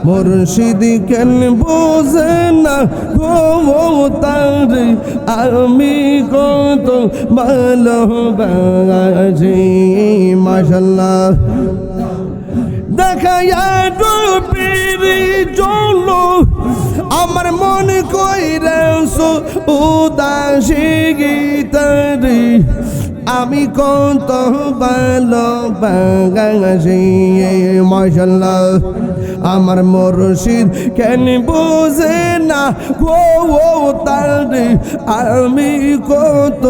মুর্শিদ কেন বোঝে না গো তারে আমি কত ভালোবাসি মাশাআল্লাহ দেখায়া ডুবিরি চলো আমার মন কইরাছো উদাসী গীতারি আমি কত ভালোবাসি মাশাআল্লাহ আমার মুর্শিদ কেন বোঝে না গো তারে আমি কত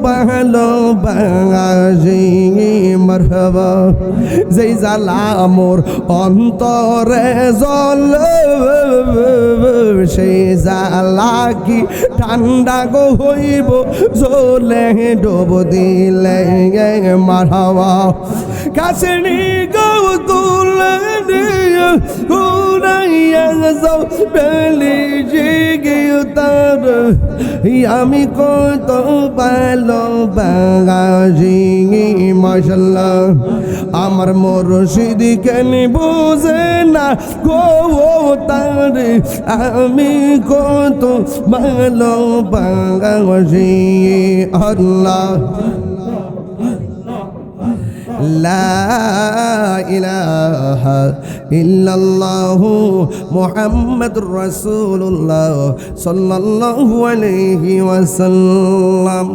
ভালোবাসি মারহাবা যেই জ্বালা মোর অন্তরে জ্বলে সেই জ্বালা কি ঠান্ডা গো হইব জ্বলে ডুব দিলে মারহাবা কাশনি গো তুলে দিয়ে উড়াইয়া যাও বেলি জিগে তার আমি কত ভালোবাসি মাশাআল্লাহ আমার মুর্শিদ কেন বোঝে না গো তারে আমি কত ভালোবাসি আল্লাহ লা ইলাহা ইল্লাল্লাহু মুহাম্মাদুর রাসূলুল্লাহ সাল্লাল্লাহু আলাইহি ওয়াসাল্লাম।